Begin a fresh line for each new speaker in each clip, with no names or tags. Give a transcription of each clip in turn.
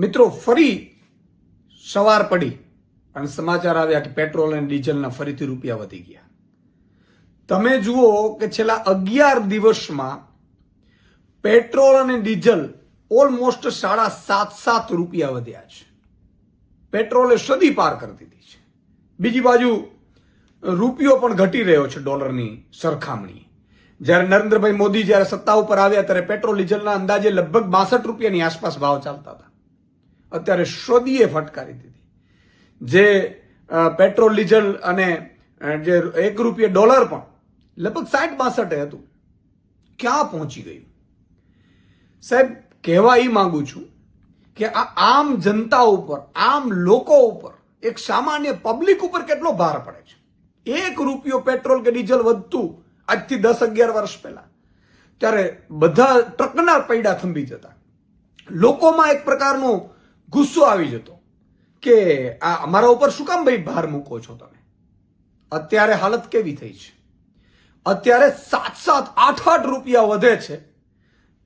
મિત્રો ફરી સવાર પડી અને સમાચાર આવ્યા કે પેટ્રોલ અને ડીઝલના ફરીથી રૂપિયા વધી ગયા. તમે જુઓ કે છેલ્લા 11 દિવસમાં પેટ્રોલ અને ડીઝલ ઓલમોસ્ટ 7.5 રૂપિયા વધ્યા છે. પેટ્રોલે સદી પાર કરી દીધી છે. બીજી બાજુ રૂપિયો પણ ઘટી રહ્યો છે ડોલરની સરખામણી. જ્યારે નરેન્દ્રભાઈ મોદી જ્યારે સત્તા ઉપર આવ્યા ત્યારે પેટ્રોલ ડીઝલના અંદાજે લગભગ 62 રૂપિયાની આસપાસ ભાવ ચાલતા હતા. અત્યારે સદીએ ફટકારી દીધી. જે પેટ્રોલ ડીઝલ અને જે 1 રૂપિયા ડોલર પણ લગભગ 60-62 હતું. ક્યાં પહોંચી ગયું? સાહેબ, કહેવા એ માંગુ છું કે આ આમ જનતા ઉપર, આમ લોકો ઉપર, એક સામાન્ય પબ્લિક ઉપર કેટલો ભાર પડે છે. 1 રૂપિયો પેટ્રોલ કે ડીઝલ વધતું આજથી 10-11 વર્ષ પહેલા, ત્યારે બધા ટ્રકના પૈડા થંભી જતા. લોકોમાં એક પ્રકારનો ગુસ્સો આવી જતો કે આ અમારા ઉપર શું કામ ભાઈ ભાર મૂકો છો તમે. અત્યારે હાલત કેવી થઈ છે? અત્યારે 7-8 રૂપિયા વધે છે.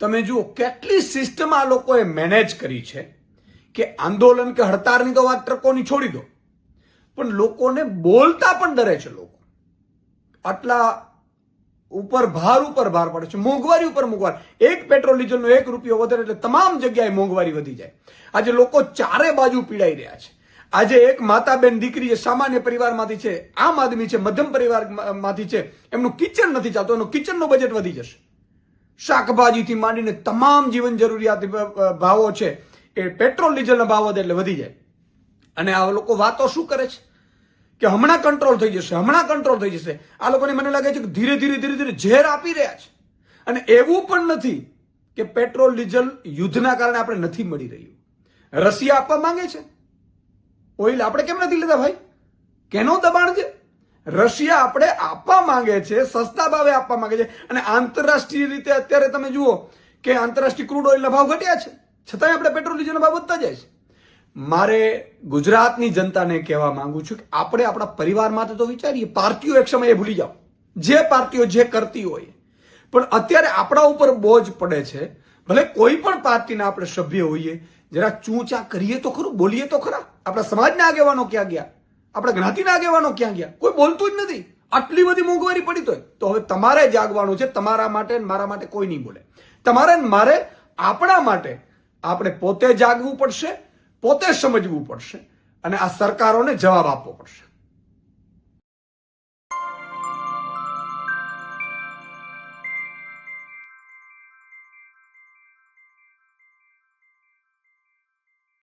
તમે જુઓ કેટલી સિસ્ટમ આ લોકોએ મેનેજ કરી છે કે આંદોલન કે હડતાળની તો વાત ટ્રકોની છોડી દો, પણ લોકોને બોલતા પણ ડરે છે. લોકો આટલા ઉપર ભાર પડે છે, મોંઘવારી ઉપર મોંઘવારી. એક પેટ્રોલ ડીઝલનો 1 રૂપિયો વધે એટલે તમામ જગ્યાએ મોંઘવારી વધી જાય. આજે લોકો ચારે બાજુ પીડાઈ રહ્યા છે. આજે એક માતા બેન દીકરી જે સામાન્ય પરિવારમાંથી છે, આમ આદમી છે, મધ્યમ પરિવારમાંથી છે, એમનું કિચન નથી ચાલતું, એનું કિચનનું બજેટ વધી જશે. શાકભાજીથી માંડીને તમામ જીવન જરૂરિયાત ભાવો છે એ પેટ્રોલ ડીઝલના ભાવ વધે એટલે વધી જાય. અને આ લોકો વાતો શું કરે છે કે હમણાં કંટ્રોલ થઈ જશે, હમણાં કંટ્રોલ થઈ જશે. આ લોકોને મને લાગે છે કે ધીરે ધીરે ઝેર આપી રહ્યા છે. અને એવું પણ નથી કે પેટ્રોલ ડીઝલ યુદ્ધના કારણે આપણે નથી મળી રહ્યું. રશિયા આપવા માંગે છે ઓઇલ, આપણે કેમ નથી લેતા ભાઈ? કેનો દબાણ છે? રશિયા આપણે આપવા માંગે છે, સસ્તા ભાવે આપવા માંગે છે. અને આંતરરાષ્ટ્રીય રીતે અત્યારે તમે જુઓ કે આંતરરાષ્ટ્રીય ક્રૂડ ઓઇલના ભાવ ઘટ્યા છે, છતાંય આપણે પેટ્રોલ ડીઝલના ભાવ વધતા જાય છે. મારે ગુજરાતની જનતાને કહેવા માંગુ છું કે આપણે આપણા પરિવાર માટે તો વિચારીએ. પાર્ટીઓ એક સમયે ભૂલી જાઓ, જે પાર્ટીઓ જે કરતી હોય, પણ અત્યારે આપણા ઉપર બોજ પડે છે. ભલે કોઈ પણ પાર્ટીના આપણે સભ્ય હોઈએ, જરા ચૂંચા કરીએ તો ખરું, બોલીએ તો ખરા. આપણા સમાજના આગેવાનો ક્યાં ગયા? આપણા જ્ઞાતિના આગેવાનો ક્યાં ગયા? કોઈ બોલતું જ નથી. આટલી બધી મોંઘવારી પડી તો હવે તમારે જાગવાનું છે. તમારા માટે મારા માટે કોઈ નહીં બોલે. તમારે મારે આપણા માટે આપણે પોતે જાગવું પડશે, પોતે સમજવું પડશે અને આ સરકારોને જવાબ આપવો પડશે.